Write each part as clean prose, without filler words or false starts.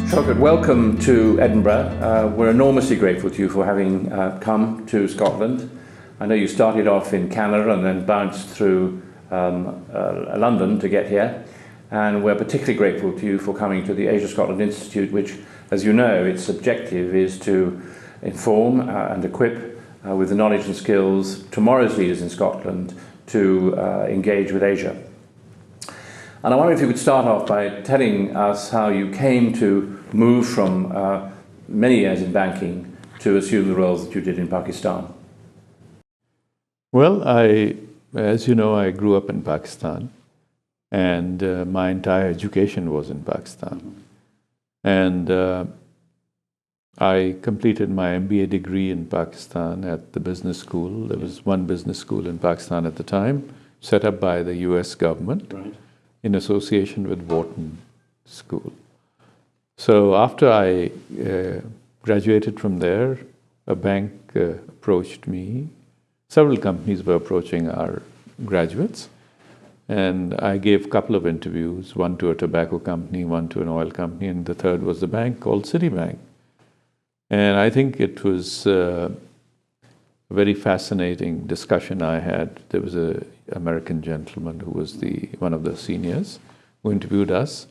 Shaukat, welcome to Edinburgh. We're enormously grateful to you for having come to Scotland. I know you started off in Canada and then bounced through London to get here. And we're particularly grateful to you for coming to the Asia Scotland Institute, which, as you know, its objective is to inform and equip with the knowledge and skills tomorrow's leaders in Scotland to engage with Asia. And I wonder if you could start off by telling us how you came to move from many years in banking to assume the roles that you did in Pakistan. Well, as you know, I grew up in Pakistan, and my entire education was in Pakistan. And I completed my MBA degree in Pakistan at the business school. There was one business school in Pakistan at the time, set up by the US government. Right. In association with Wharton School. So after I graduated from there, a bank approached me. Several companies were approaching our graduates, and I gave a couple of interviews, one to a tobacco company, one to an oil company, and the third was the bank called Citibank. And I think it was a very fascinating discussion I had. There was an American gentleman who was one of the seniors who interviewed us.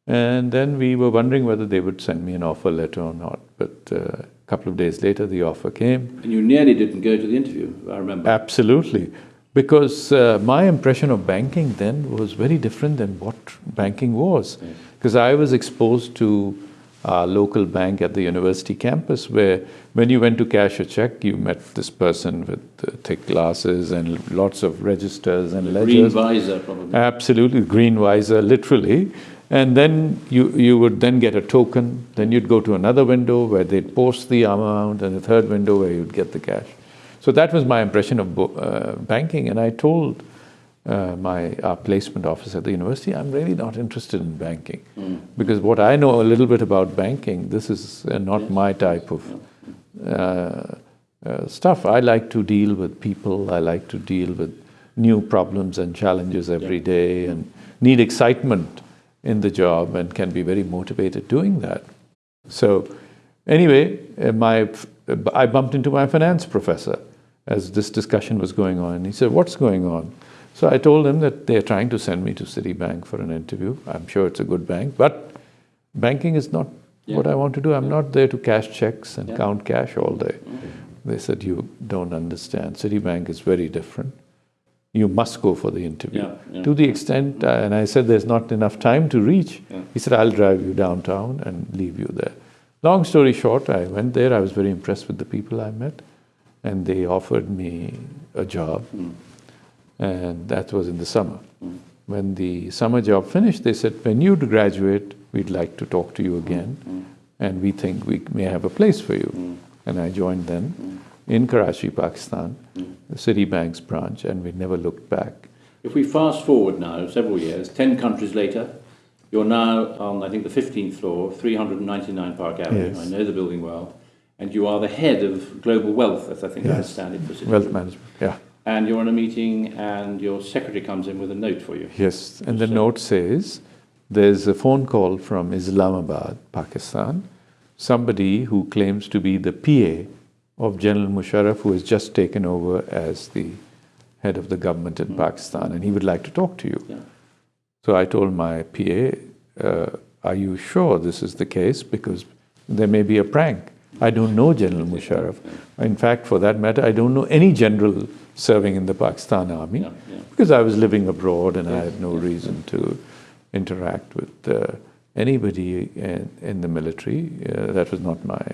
And then we were wondering whether they would send me an offer letter or not. But a couple of days later, the offer came. And you nearly didn't go to the interview, I remember. Absolutely. Because my impression of banking then was very different than what banking was. Because I was exposed to our local bank at the university campus, where when you went to cash a check, you met this person with thick glasses and lots of registers and ledgers. Green visor, probably. Absolutely, green visor, literally. And then you would then get a token, then you'd go to another window where they'd post the amount, and a third window where you'd get the cash. So that was my impression of banking, and I told our placement officer at the university, I'm really not interested in banking. Because what I know a little bit about banking, this is not my type of stuff. I like to deal with people, I like to deal with new problems and challenges every day, and need excitement in the job, and can be very motivated doing that. So anyway, I bumped into my finance professor as this discussion was going on, and he said, what's going on? So I told him that they're trying to send me to Citibank for an interview. I'm sure it's a good bank, but banking is not what I want to do. I'm not there to cash checks and count cash all day. They said, you don't understand. Citibank is very different. You must go for the interview. To the extent, and I said, there's not enough time to reach. He said, I'll drive you downtown and leave you there. Long story short, I went there. I was very impressed with the people I met, and they offered me a job. And that was in the summer. When the summer job finished, they said, when you graduate, we'd like to talk to you again, and we think we may have a place for you. And I joined them in Karachi, Pakistan, the Citibank's branch, and we never looked back. If we fast forward now several years, 10 countries later, you're now on, I think, the 15th floor, 399 Park Avenue. Yes. I know the building well. And you are the head of global wealth, as I think I understand it for Citibank. Wealth management, And you're in a meeting, and your secretary comes in with a note for you. Yes, and the note says, there's a phone call from Islamabad, Pakistan, somebody who claims to be the PA of General Musharraf, who has just taken over as the head of the government in Pakistan, and he would like to talk to you. So I told my PA, are you sure this is the case? Because there may be a prank. I don't know General Musharraf. In fact, for that matter, I don't know any general serving in the Pakistan army, because I was living abroad and I had no reason to interact with anybody in the military. That was not my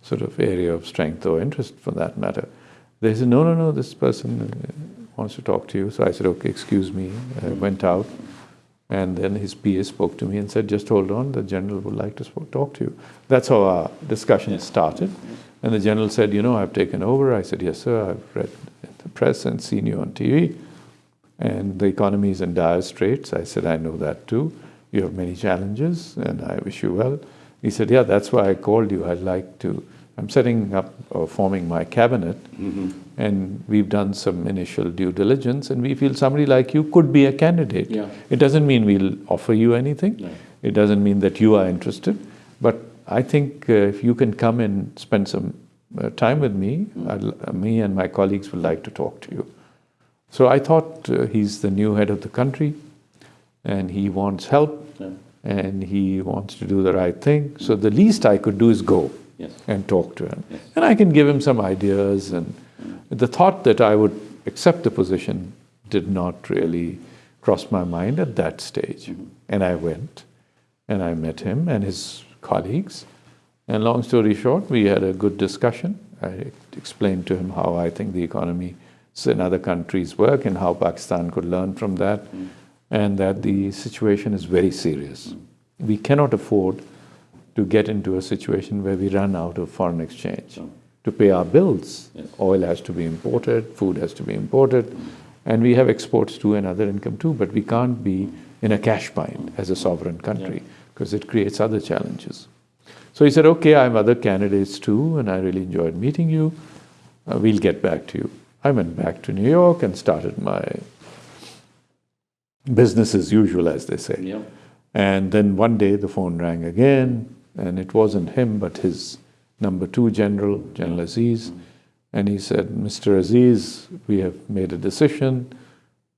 sort of area of strength or interest, for that matter. They said, no, this person wants to talk to you. So I said, okay, excuse me. I went out, and then his PA spoke to me and said, just hold on, the general would like to talk to you. That's how our discussion started. And the general said, I've taken over. I said, yes, sir, I've read the press and seen you on TV. And the economy is in dire straits. I said, I know that too. You have many challenges, and I wish you well. He said, yeah, that's why I called you. I'm setting up or forming my cabinet, and we've done some initial due diligence, and we feel somebody like you could be a candidate. It doesn't mean we'll offer you anything. It doesn't mean that you are interested. But I think if you can come and spend some time with me, me and my colleagues would like to talk to you. So I thought he's the new head of the country, and he wants help, and he wants to do the right thing. So the least I could do is go and talk to him. And I can give him some ideas. And the thought that I would accept the position did not really cross my mind at that stage. And I went, and I met him and his colleagues. And long story short, we had a good discussion. I explained to him how I think the economy in other countries work and how Pakistan could learn from that, and that the situation is very serious. We cannot afford to get into a situation where we run out of foreign exchange. To pay our bills, oil has to be imported, food has to be imported, and we have exports too and other income too, but we can't be in a cash bind as a sovereign country because it creates other challenges. So he said, okay, I have other candidates too, and I really enjoyed meeting you. We'll get back to you. I went back to New York and started my business as usual, as they say. And then one day the phone rang again, and it wasn't him, but his number 2 General Aziz. And he said, Mr. Aziz, we have made a decision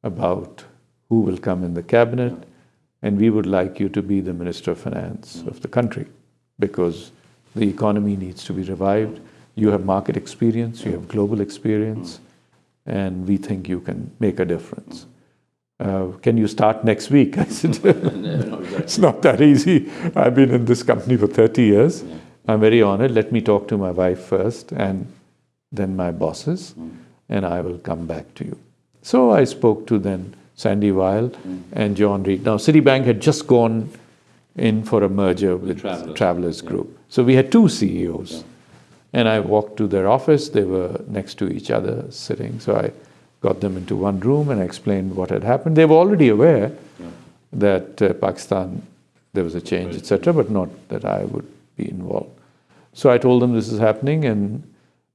about who will come in the cabinet, and we would like you to be the Minister of Finance of the country, because the economy needs to be revived. You have market experience, you have global experience, and we think you can make a difference. Can you start next week? I said, no, it's not that easy. I've been in this company for 30 years. I'm very honored. Let me talk to my wife first, and then my bosses, and I will come back to you. So I spoke to then Sandy Weil and John Reed. Now, Citibank had just gone in for a merger with Travelers Group. So we had 2 CEOs. And I walked to their office. They were next to each other sitting. So I got them into one room and I explained what had happened. They were already aware that Pakistan, there was a change, etc., but not that I would be involved. So I told them this is happening, and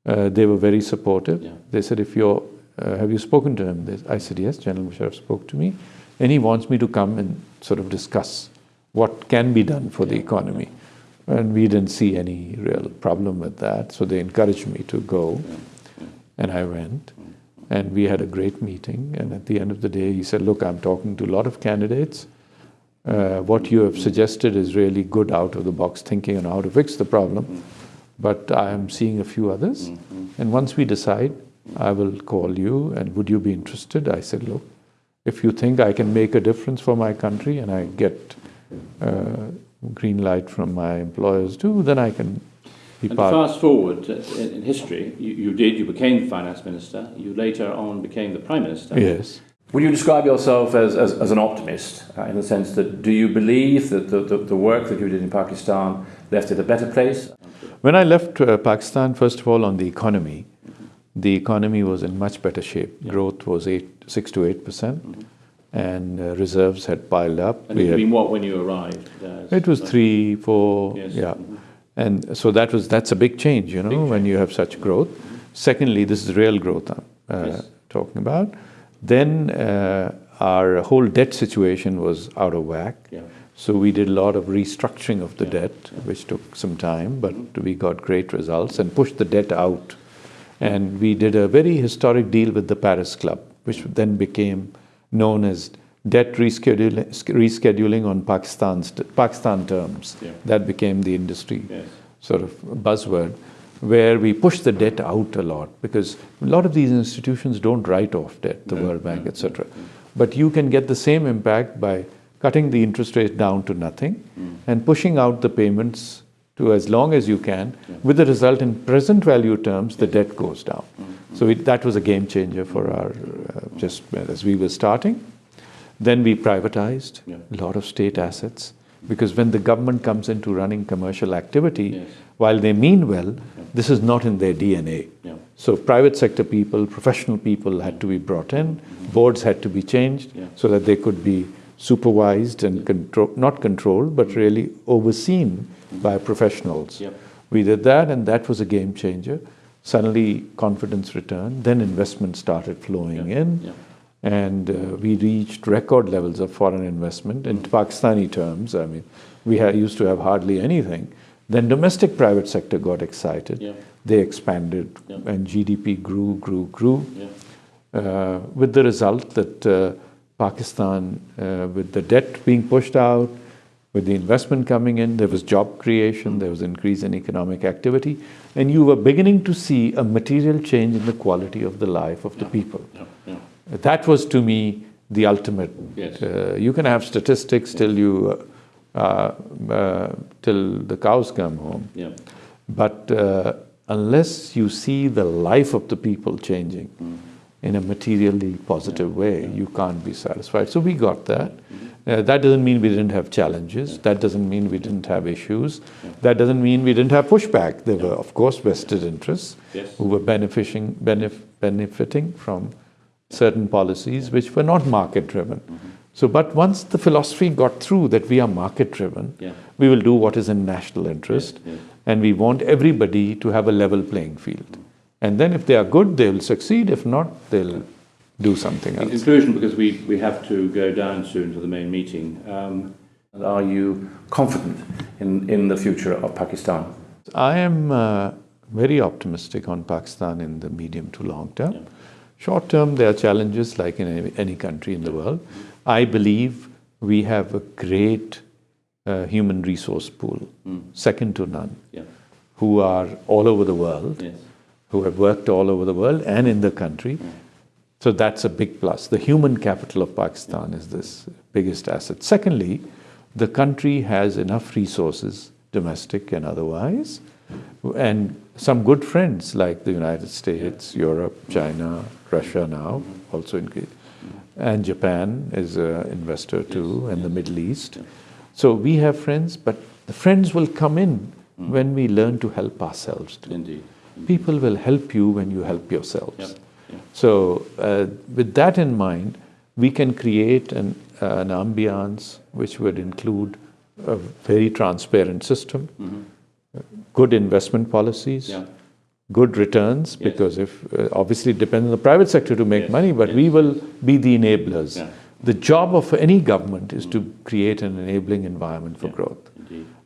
they were very supportive. They said, have you spoken to him? I said, yes, General Musharraf spoke to me, and he wants me to come and sort of discuss what can be done for the economy. And we didn't see any real problem with that, so they encouraged me to go, and I went. And we had a great meeting, and at the end of the day, he said, look, I'm talking to a lot of candidates. What you have suggested is really good out-of-the-box thinking on how to fix the problem, but I am seeing a few others. And once we decide, I will call you, and would you be interested? I said, look, if you think I can make a difference for my country and I get green light from my employers too, then I can be part. And fast forward in history, you became finance minister, you later on became the prime minister. Yes. Would you describe yourself as an optimist, in the sense that do you believe that the work that you did in Pakistan left it a better place? When I left Pakistan, first of all, on the economy was in much better shape. Growth was 6 to 8%, and reserves had piled up. And you mean what when you arrived? It was 3, 4, And so that's a big change, when you have such growth. Secondly, this is real growth I'm talking about. Then our whole debt situation was out of whack. So we did a lot of restructuring of the debt, which took some time, but we got great results and pushed the debt out. And we did a very historic deal with the Paris Club, which then became known as debt rescheduling on Pakistan terms. That became the industry sort of buzzword, where we push the debt out a lot, because a lot of these institutions don't write off debt, the World Bank, etc. But you can get the same impact by cutting the interest rate down to nothing and pushing out the payments to as long as you can, with the result in present value terms, the debt goes down. So that was a game changer for our, just as we were starting. Then we privatized a lot of state assets, because when the government comes into running commercial activity, while they mean well, this is not in their DNA. So private sector people, professional people had to be brought in, boards had to be changed so that they could be supervised and not controlled, but really overseen by professionals. We did that, and that was a game changer. Suddenly confidence returned, then investment started flowing in. and we reached record levels of foreign investment. In Pakistani terms, I mean, we used to have hardly anything. Then domestic private sector got excited. Yeah. They expanded, Yeah. and GDP grew. Yeah. With the result that Pakistan, with the debt being pushed out, with the investment coming in, there was job creation, there was increase in economic activity, and you were beginning to see a material change in the quality of the life of the people. Yeah. Yeah. That was, to me, the ultimate. Yes. You can have statistics till you till the cows come home, Yeah. but unless you see the life of the people changing in a materially positive way, you can't be satisfied. So we got that. That doesn't mean we didn't have challenges. That doesn't mean we didn't have issues. That doesn't mean we didn't have pushback. There were, of course, vested interests who were benefiting from certain policies which were not market-driven. So, but once the philosophy got through that we are market-driven, we will do what is in national interest, and we want everybody to have a level playing field. And then if they are good, they will succeed. If not, they'll do something else. In conclusion, because we have to go down soon to the main meeting, are you confident in the future of Pakistan? I am very optimistic on Pakistan in the medium to long term. Yeah. Short term, there are challenges like in any country in the world. I believe we have a great human resource pool, second to none, who are all over the world, who have worked all over the world and in the country. So that's a big plus. The human capital of Pakistan is this biggest asset. Secondly, the country has enough resources, domestic and otherwise, and some good friends like the United States, Europe, China, Russia now, also increased. And Japan is an investor too, and the Middle East. So we have friends, but the friends will come in when we learn to help ourselves too. Indeed. People will help you when you help yourselves. So with that in mind, we can create an ambience which would include a very transparent system, good investment policies, good returns, because if obviously it depends on the private sector to make money, but we will be the enablers. The job of any government is to create an enabling environment for growth.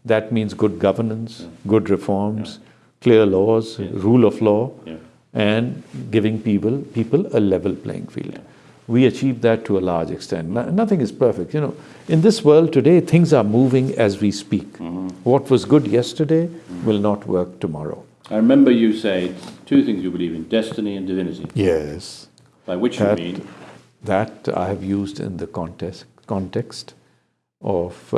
That means good governance, good reforms, clear laws, rule of law, and giving people a level playing field. We achieve that to a large extent. Nothing is perfect. You know, in this world today, things are moving as we speak. What was good yesterday will not work tomorrow. I remember you said two things you believe in: destiny and divinity. Yes. By which you mean? That I have used in the context of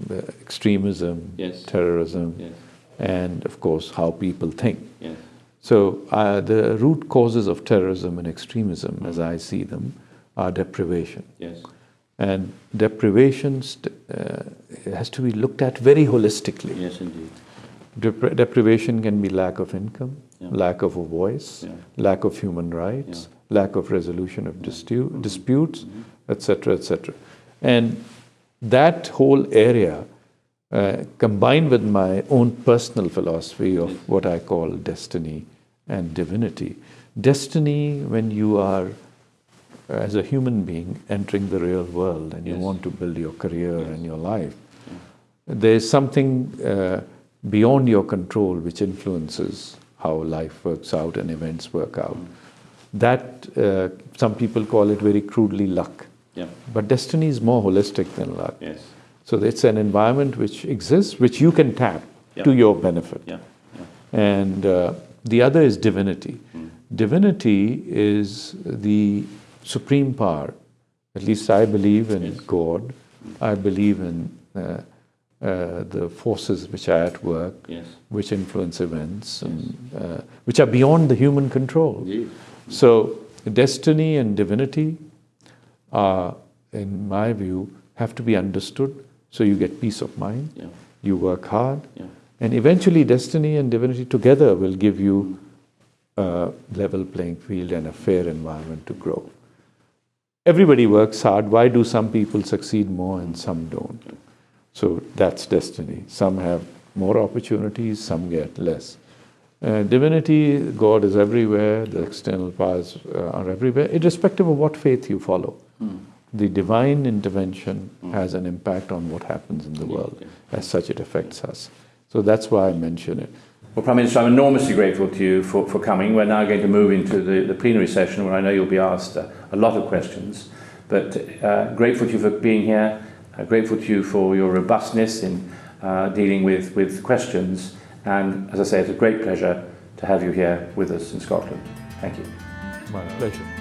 extremism, terrorism, and of course how people think. So the root causes of terrorism and extremism, as I see them, are deprivation. And deprivation has to be looked at very holistically. Yes, indeed. Deprivation can be lack of income, lack of a voice, lack of human rights, lack of resolution of disputes, etc., etc. And that whole area, combined with my own personal philosophy of what I call destiny and divinity. Destiny, when you are, as a human being, entering the real world and you want to build your career and your life, there's something beyond your control which influences how life works out and events work out. That, some people call it very crudely luck. But destiny is more holistic than luck. So it's an environment which exists, which you can tap to your benefit. And the other is divinity. Divinity is the supreme power. At least I believe in God. I believe in the forces which are at work, which influence events, and which are beyond the human control. So destiny and divinity are, in my view, have to be understood. So you get peace of mind, you work hard, and eventually destiny and divinity together will give you a level playing field and a fair environment to grow. Everybody works hard. Why do some people succeed more and some don't? So that's destiny. Some have more opportunities, some get less. Divinity, God is everywhere, the external powers are everywhere, irrespective of what faith you follow. The divine intervention has an impact on what happens in the world. As such, it affects us. So that's why I mention it. Well, Prime Minister, I'm enormously grateful to you for coming. We're now going to move into the plenary session where I know you'll be asked a lot of questions. But grateful to you for being here, grateful to you for your robustness in dealing with questions. And as I say, it's a great pleasure to have you here with us in Scotland. Thank you. My pleasure.